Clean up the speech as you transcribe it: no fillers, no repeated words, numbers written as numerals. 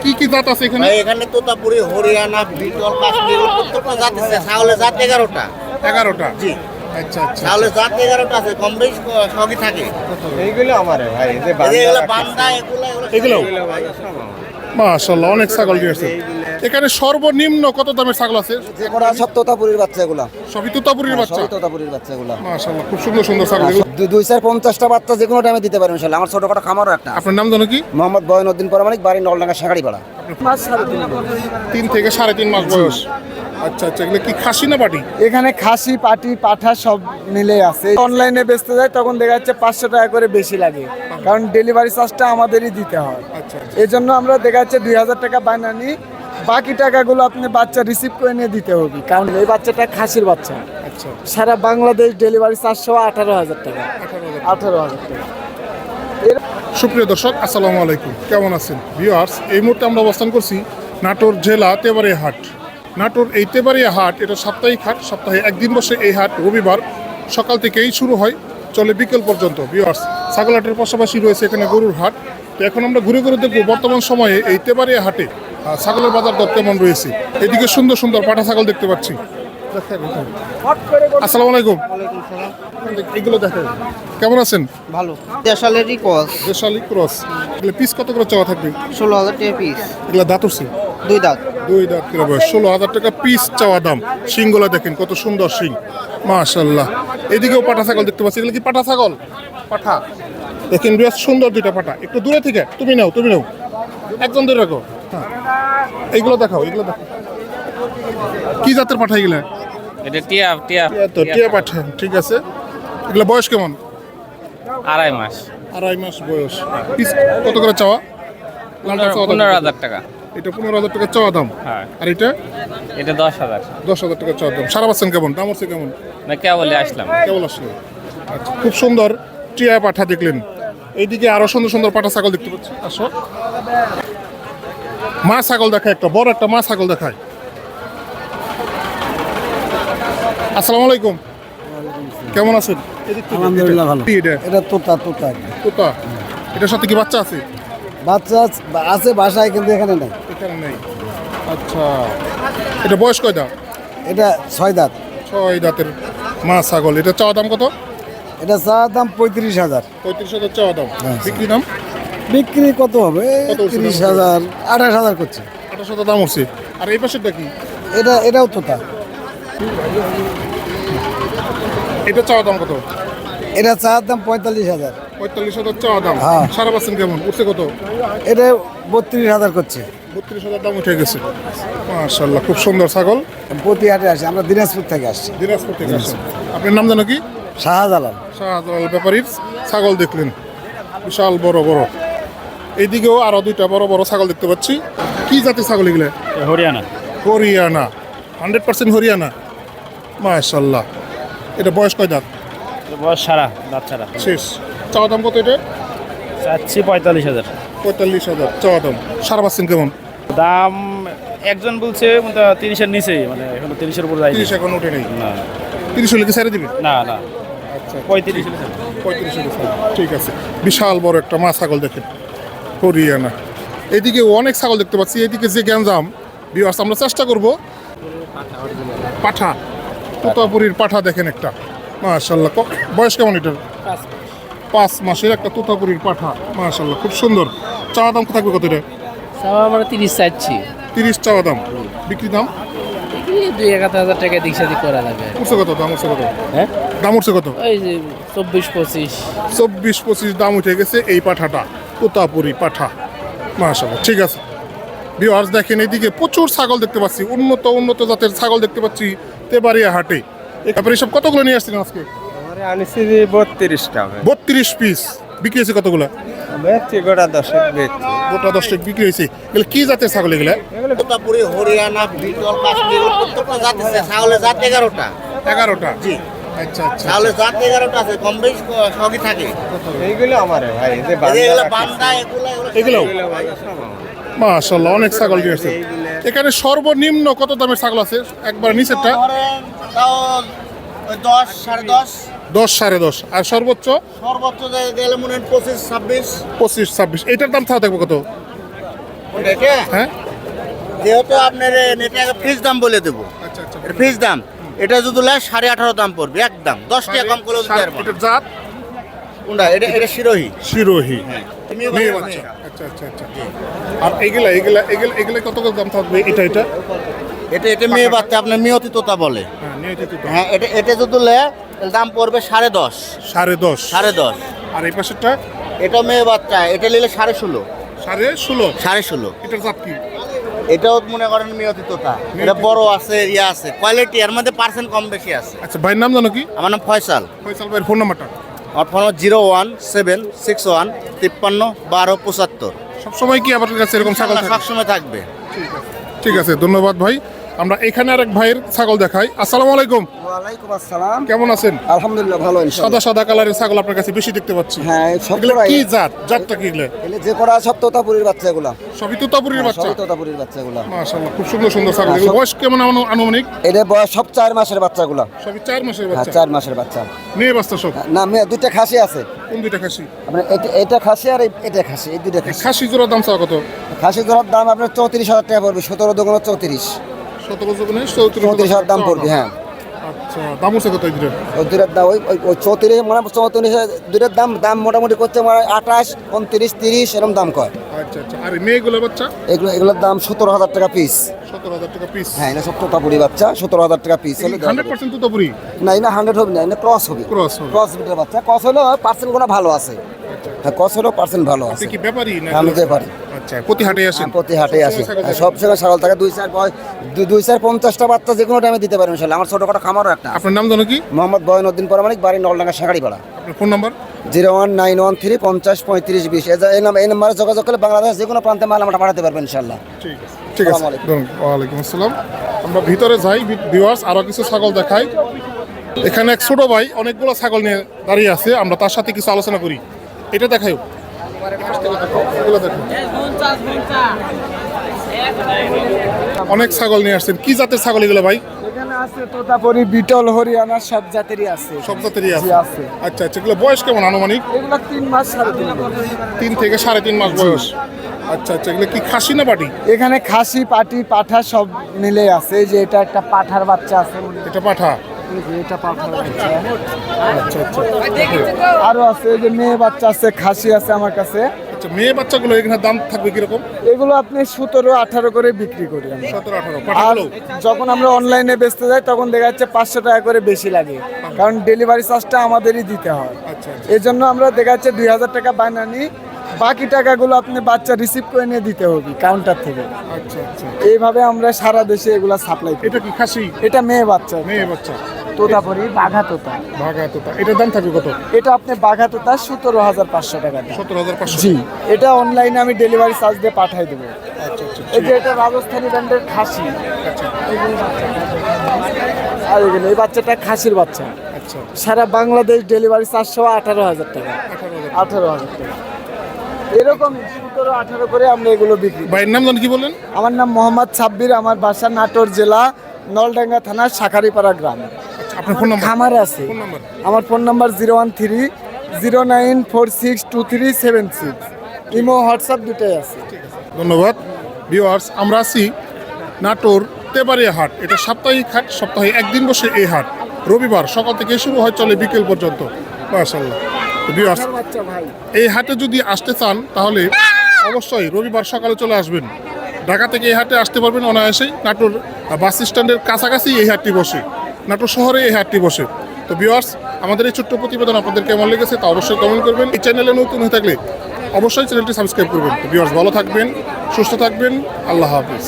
কি কি জাত আছে এখানে? এখানে তোতাপুরি, হরিয়ানা, বিটল, কাশ্মীর প্রত্যেকটা জাত আছে। ছাগলের জাত 11টা। 11টা? জি। আচ্ছা আচ্ছা। ছাগলের জাত 11টা আছে, কম বেশি সবই থাকে। এইগুলো আমার ভাই, এই যে এগুলো বান্দা, এগুলো মাশাআল্লাহ অনেক ছাগল দিয়েছে। এখানে সর্বনিম্ন কত দামের ছাগল আছে? যেগুলো সব তোতাপুরির বাচ্চা, এগুলা সবই তোতাপুরির বাচ্চা? সবই তোতাপুরির বাচ্চা এগুলা। মাশাআল্লাহ খুব সুন্দর সুন্দর ছাগল। 250টা বাচ্চা যে কোনো টাইমে দিতে পারেন ইনশাআল্লাহ। আমার ছোটখাটো খামারও একটা। আপনার নাম জানো কি? মোহাম্মদ বয়নউদ্দিন পরামানিক, বাড়ি নলডাঙ্গা শাঁখাড়িপাড়া। 3 থেকে 3.5 মাস বয়স। আচ্ছা আচ্ছা, এগুলো কি খাসি না পাটি? এখানে খাসি, পাটি, পাঠা সব মিলে আছে। অনলাইনে বেচতে যায় তখন দেখা যাচ্ছে 500 টাকা করে বেশি লাগে, কারণ ডেলিভারি চার্জটা আমাদেরই দিতে হয়। আচ্ছা আচ্ছা। এই জন্য আমরা দেখা যাচ্ছে 2000 টাকা বায়না নিই, বাকি টাকাগুলো আপনি বাচ্চা রিসিভ করে নিয়ে দিতে হবে, কারণ এই বাচ্চাটা খাসির বাচ্চা। আচ্ছা সারা বাংলাদেশ ডেলিভারি চার্জ সহ 18,000 টাকা। 18,000 টাকা। সুপ্রিয় দর্শক, আসসালামু আলাইকুম। কেমন আছেন ভিউয়ার্স? এই মুহূর্তে আমরা অবস্থান করছি নাটোর জেলা তেবাড়িয়া হাট। নাটোর এই তেবাড়িয়া হাট এটা সাপ্তাহিক হাট, সপ্তাহে একদিন বসে এই হাট। রবিবার সকাল থেকেই শুরু হয়, চলে বিকেল পর্যন্ত। ভিউয়ার্স, ছাগল হাটের পাশাপাশি রয়েছে এখানে গরুর হাট। তো এখন আমরা ঘুরে ঘুরে দেখব বর্তমান সময়ে এই তেবাড়িয়া হাটে ছাগলের বাজার দর কেমন রয়েছে। এদিকে সুন্দর সুন্দর পাঠা ছাগল দেখতে পাচ্ছি। আসসালামু আলাইকুম। এগুলো দেখেন, কেমন আছেন? ভালো। দেশালেরই কস, দেশালি ক্রস। এগুলো পিস কত করে চাওয়া থাকবে? 16,000 টাকা পিস। এগুলো দাঁত উঠছে? 2 দাঁত। 2 দাঁত করে বয়স। 16,000 টাকা পিস চাওয়া দাম। শিংগুলা দেখেন কত সুন্দর শিং, মাশাআল্লাহ। এদিকেও পাঠা ছাগল দেখতে পাচ্ছি। এগুলো কি পাঠা ছাগল? পাঠা দেখেন, বেশ সুন্দর দুইটা পাঠা। একটু দূরে থেকে তুমি নাও, তুমি নাও, একজন ধরে রাখো। হ্যাঁ, এইগুলো দেখাও, এগুলো দেখো। কি জাতের পাঠা এগুলা? এটা টিয়া টিয়া তো টিয়া পাঠা, ঠিক আছে। এগুলো বয়স কেমন? 2.5 মাস। 2.5 মাস বয়স। পিস কত করে চাওয়া? 15,000 টাকা। এটা 15,000 টাকা চাওয়া দাম। হ্যাঁ, আর এটা এটা 10,000। 10,000 টাকা চাওয়া দাম। সারা পাচ্ছেন কেমন? দাম হচ্ছে কেমন? না কে বলে আসলাম। কেবল আসলে। আচ্ছা, খুব সুন্দর টিয়া পাঠা দেখলেন। এইদিকে আরো সুন্দর সুন্দর পাঠা ছাগল দেখতে পাচ্ছি। আসো, মা ছাগল দেখায়, একটা বড় একটা মা ছাগল দেখায়। আসসালামু আলাইকুম, কেমন আছেন? আলহামদুলিল্লাহ ভালো। কি এটা? এটা তোতা তোতা তোতা। এটার সাথে কি বাচ্চা আছে? বাচ্চা আছে বাসায়, কিন্তু এখানে নাই। এখানে নেই। আচ্ছা, এটা বয়স কয় দাঁত? এটা 6 দাঁত। 6 দাঁতের মা ছাগল। এটা চাওয়া দাম কত? এটা চাওয়ার দাম 35,000। 35,000 চাওয়া দাম। বিক্রি দাম বিক্রি কত হবে? কত হচ্ছে? 30,000, 28,000 করছে। 28,000 দাম হচ্ছে। আর এই পাশেরটা কি? এটাও তোতা। এটা চাওয়া দাম কত? এটা চাওয়ার দাম 45,000। 45,000 চাওয়া দাম। হ্যাঁ। সারা পাচ্ছেন কেমন? উঠছে কত? এটা 32,000 করছে। 32,000 দাম উঠে গেছে। মাশাআল্লাহ, খুব সুন্দর ছাগল। প্রতি হাটে আসে, আমরা দিনাজপুর থেকে আসছি। দিনাজপুর থেকে আসেন। আপনার নাম জানো কি? শাহজালাল। শাহজালাল ব্যাপারীর ছাগল দেখলেন, বিশাল বড় বড়। এইদিকেও আরো দুইটা বড় বড় ছাগল দেখতে পাচ্ছি। কি জাতের ছাগল এগুলো? হরিয়ানা। হরিয়ানা, 100% হরিয়ানা। মাশাআল্লাহ। এটা বয়স কয় দাঁত? বয়স সারা দাঁত ছাড়া। শেষ। চাওয়া দাম কত এটা? চাচ্ছি 45,000 45,000 চাওয়া দাম। সারা পাচ্ছেন কেমন? দাম। একজন বলছে 30-এর নিচেই, মানে এখন 30-এর উপর যায়নি। 30 এখন উঠে নেই। না 30 হলে কি ছেড়ে দিবে? না না, আচ্ছা, 35 হলে ছাড়বো। 35 হলে ছেড়ে দিবে। ঠিক আছে। বিশাল বড় একটা মা ছাগল দেখেন, হরিয়ানা। এদিকে অনেক ছাগল দেখতে পাচ্ছি। এদিকে যে গ্যাঞ্জাম, ভিউয়ার্স, আমরা চেষ্টা করব। পাঠা, তোতাপুরীর পাঠা দেখেন একটা, মাশাআল্লাহ। বয়স কেমন এটার? 5 মাসের একটা তোতাপুরীর পাঠা, মাশাআল্লাহ, খুব সুন্দর। চাওয়া দাম থাকবে কত এটা? আমরা 30 চাচ্ছি। 30 চাওয়া দাম। বিক্রি দাম 2-1,000 টাকা দিক সাথে করা যাবে। উঠছে কত? দাম উঠছে কত? হ্যাঁ, দাম উঠছে কত? ওই যে 24-25। 24-25 দাম উঠে গেছে এই পাঠাটা, তোতাপুরি পাঠা, মাশাআল্লাহ। ঠিক আছে ভিউয়ার্স, দেখেন এদিকে প্রচুর ছাগল দেখতে পাচ্ছি, উন্নত উন্নত জাতের ছাগল দেখতে পাচ্ছি তেবাড়িয়া হাটে। এরপরে সব কতগুলো নিয়ে আসছিলেন আজকে? আমারে আনিছি 32টা। 32 পিস। বিক্রি হয়েছে কতগুলো? বেচছি গোটা 10 বেচছি। গোটা 10 বিক্রি হয়েছে। এগুলো কি জাতের ছাগল এগুলা? তোতাপুরি, হরিয়ানা, বিটল, কাশ্মীর প্রত্যেকটা জাত আছে। ছাগলের জাত 11টা। 11টা? জি। আচ্ছা আচ্ছা। ছাগলের জাত 11টা আছে, কম বেশি সবই থাকে। এইগুলো আমার ভাই, এই যে এগুলো বান্দা, এগুলো বান্দা। মাশাআল্লাহ অনেক ছাগল দিয়েছে। এখানে সর্বনিম্ন কত দামের ছাগল আছে? একবার নিচেরটা ধরেন তাও 10, 10.5। 10, 10.5। আর সর্বোচ্চ সর্বোচ্চ গেলে মনে হয় 25, 26। 25, 26। এটার দাম থাকবে কত? কোনটা এটা? হ্যাঁ যেহেতু আপনার এটা ফিক্স দাম বলে দেবো, আচ্ছা আচ্ছা এটা ফিক্স দাম। এটা যদি লেয় 18.5 দাম পড়বে একদম, 10 টাকা কম করে দিতে পারবো। এটার জাত কোনটা? এটা শিরোহী। শিরোহী হ্যাঁ। মেয়ে বাচ্চা। আচ্ছা আচ্ছা আচ্ছা। আর এগুলা কত করে দাম থাকবে? এটা এটা মেয়ে বাচ্চা, আপনার মেয়তি তোতা বলে। হ্যাঁ নিয়মিত তো। হ্যাঁ, এটা যদি লেয় তাহলে দাম পড়বে 10.5। 10.5। 10.5। আর এই পাশেরটা এটা মেয়ে বাচ্চা, এটা নিলে 16.5। 16.5। 16.5। এটার জাত কি? এটাও মনে করেন মেয়তি তোতা, এটা বড় আছে, ইয়া আছে, কোয়ালিটি এর মধ্যে পার্সেন্ট কম বেশি আছে। আচ্ছা ভাইয়ের নাম জানো কি? আমার নাম ফয়সাল। ফয়সাল ভাইয়ের ফোন নাম্বারটা? আমার ফোন 01761531275। সবসময় কি আপনার কাছে এরকম ছাগল থাকে? সবসময় থাকবে। ঠিক আছে, ধন্যবাদ ভাই। আমরা এখানে আরেক ভাইয়ের ছাগল দেখাই। আসসালামু আলাইকুম, ওয়ালাইকুম আসসালাম। কেমন আছেন? আলহামদুলিল্লাহ ভালো সাদা সাদা কালারের ছাগল আপনার কাছে বেশি দেখতে পাচ্ছি। হ্যাঁ সব এগুলো কি জাতটা কি এগুলো? যে করা সব তোতাপুরির বাচ্চা এগুলা, সবই তোতাপুরির বাচ্চা। সবই তোতাপুরির বাচ্চা এগুলা। মাশাআল্লাহ, খুব সুন্দর সুন্দর ছাগল। এগুলো বয়স কেমন আনুমানিক? এটা বয়স সব 4 মাসের বাচ্চাগুলা। সবই 4 মাসের হ্যাঁ বাচ্চা। 4 মাসের বাচ্চা। মেয়ে বাচ্চা সব? না মেয়ে দুইটা খাসি আছে। কোন দুইটা খাসি? আপনার এটা খাসি আর এটা খাসি, এই দুইটা খাসি। খাসি জোড়ার দাম চাও কত? খাসি জোড়ার দাম আপনার 34,000 টাকা পড়বে। 17 দুগুণ 34। 17 জোড়া 34,000 দাম পড়বে। হ্যাঁ আচ্ছা, দাম হচ্ছে কত এগুলো? ওই দুটার দাম ওই 34 মানে 34 দুটার দাম মোটামুটি করছে মানে 28, 29, 30 এরকম দাম কয়। আচ্ছা আচ্ছা। আর এই মেয়েগুলো বাচ্চা? এগুলোর দাম 17,000 টাকা পিস। 17,000 টাকা পিস। হ্যাঁ এটা সব তোতাপুরি বাচ্চা, 17,000 টাকা পিস হলে দেওয়া যাবে। 100% তোতাপুরি? না এটা 100 হবে না, এটা ক্রস হবে। ক্রস হবে। ক্রস বিটের বাচ্চা। ক্রস হলো পার্সেন্ট গুলো ভালো আছে। হ্যাঁ ক্রস হলো পার্সেন্ট ভালো আছে। আপনি কি ব্যাপারী না? আমি ব্যাপারী। আচ্ছা, প্রতি হাটে আসেন? প্রতি হাটে আসি। সবসময় ছাগল সব সময় ছাগল থাকে 2-4-50টা বাচ্চা যে কোনো টাইমে দিতে পারেন ইনশাআল্লাহ। আমার ছোটখাটো খামারও একটা আছে। আপনার নাম জানো কি? মোহাম্মদ বয়নউদ্দিন পরামানিক, বাড়ি নলডাঙ্গা শাঁখাড়িপাড়া। আপনার ফোন নাম্বার? 01913 50 35 20। এই নাম্বারে যোগাযোগ করলে বাংলাদেশ যে কোনো প্রান্তে মাল আমরা পাঠাতে পারবেন ইনশাআল্লাহ। ঠিক আছে, ঠিক আছে। আসসালামু আলাইকুম। ওয়ালাইকুম আসসালাম। আমরা ভিতরে যাই, ভিউয়ার্স আরো কিছু ছাগল দেখাই। এখানে এক ছোট ভাই অনেকগুলো ছাগল নিয়ে দাঁড়িয়ে আছে, আমরা তার সাথে কিছু আলোচনা করি। এটা দেখাই, এগুলো দেখো। অনেক ছাগল নিয়ে আসছেন, কি জাতের ছাগল এগুলো ভাই? এখানে আছে তোতাপুরি, বিটল, হরিয়ানা সব জাতেরই আছে। সব জাতেরই আছে? জি, আছে। আচ্ছা আচ্ছা। এগুলো বয়স কেমন আনুমানিক? এগুলো 3 মাস 3.5 মাস। 3 থেকে 3.5 মাস বয়স। আচ্ছা আচ্ছা। এগুলো কি খাসি না পাটি? এখানে খাসি, পাটি, পাঠা সব মিলে আছে। এই যে এটা একটা পাঠার বাচ্চা আছে, এটা পাঠা? এই যে এটা পাঠার বাচ্চা। আচ্ছা আচ্ছা। আরো আছে এই যে মেয়ে বাচ্চা আছে, খাসি আছে আমার কাছে। আচ্ছা, মেয়ে বাচ্চাগুলো এখানে দাম থাকবে কিরকম? এগুলো আপনি 17-18 করে বিক্রি করি আমরা। 17-18 আর পাঠাগুলো? যখন আমরা অনলাইনে বেচতে যাই তখন দেখা যাচ্ছে 500 টাকা করে বেশি লাগে, কারণ ডেলিভারি চার্জটা আমাদেরই দিতে হয়। আচ্ছা আচ্ছা। এই জন্য আমরা দেখা যাচ্ছে 2000 টাকা বায়না নিই, বাকি টাকাগুলো আপনি বাচ্চা রিসিভ করে নিয়ে দিতে হবে কাউন্টার থেকে। আচ্ছা আচ্ছা। এইভাবে আমরা সারা দেশে এগুলা সাপ্লাই করি। এটা কি খাসি? এটা মেয়ে বাচ্চা, মেয়ে বাচ্চা। তোতাপুরি, বাঘা তোতা। ভাগা তোতা। এটার দাম থাকবে কত? এটা আপনি বাঘা তোতা 17,500 টাকা দাম। 17,500? জি, এটা অনলাইনে আমি ডেলিভারি চার্জ দিয়ে পাঠাই দেবো। আচ্ছা আচ্ছা। এই যে এটা রাজস্থানী ব্র্যান্ডের খাসি। আচ্ছা এগুলো বাচ্চা। আর এগুলো এই বাচ্চাটা খাসির বাচ্চা। আচ্ছা। সারা বাংলাদেশ ডেলিভারি 18,000 টাকা। 18,000। 18,000 টাকা এরকম 17-18 করে আমরা এগুলো বিক্রি করি। ভাইয়ের নাম জানো কি বললেন? আমার নাম মোহাম্মদ সাব্বির, আমার বাসা নাটোর জেলা নলডাঙ্গা থানা শাঁখারীপাড়া গ্রাম। আচ্ছা, আপনার ফোন নাম্বার? খামার আছে। Phone number? আমার ফোন নাম্বার 01309462376। ইমো হোয়াটসঅ্যাপ দুটোই আছে। ধন্যবাদ। ভিউয়ার্স, আমরা আছি নাটোর তেবাড়িয়া হাট। এটা সাপ্তাহিক হাট, সপ্তাহে একদিন বসে এই হাট। রবিবার সকাল থেকে শুরু হয়, চলে বিকেল পর্যন্ত। মাশাআল্লাহ। ভিউয়ার্স, বাচ্চা ভাই, এই হাটে যদি আসতে চান তাহলে অবশ্যই রবিবার সকালে চলে আসবেন। ঢাকা থেকে এই হাটে আসতে পারবেন অনায়াসেই। নাটোর বাস স্ট্যান্ডের কাছাকাছি এই হাটটি বসে, নাটোর শহরে এই হাটটি বসে। তো ভিউয়ার্স, আমাদের এই ছোট্ট প্রতিবেদন আপনাদের কেমন লেগেছে তা অবশ্যই কমেন্ট করবেন। এই চ্যানেলে নতুন হয়ে থাকলে অবশ্যই চ্যানেলটি সাবস্ক্রাইব করবেন। তো ভিউয়ার্স, ভালো থাকবেন, সুস্থ থাকবেন। আল্লাহ হাফেজ।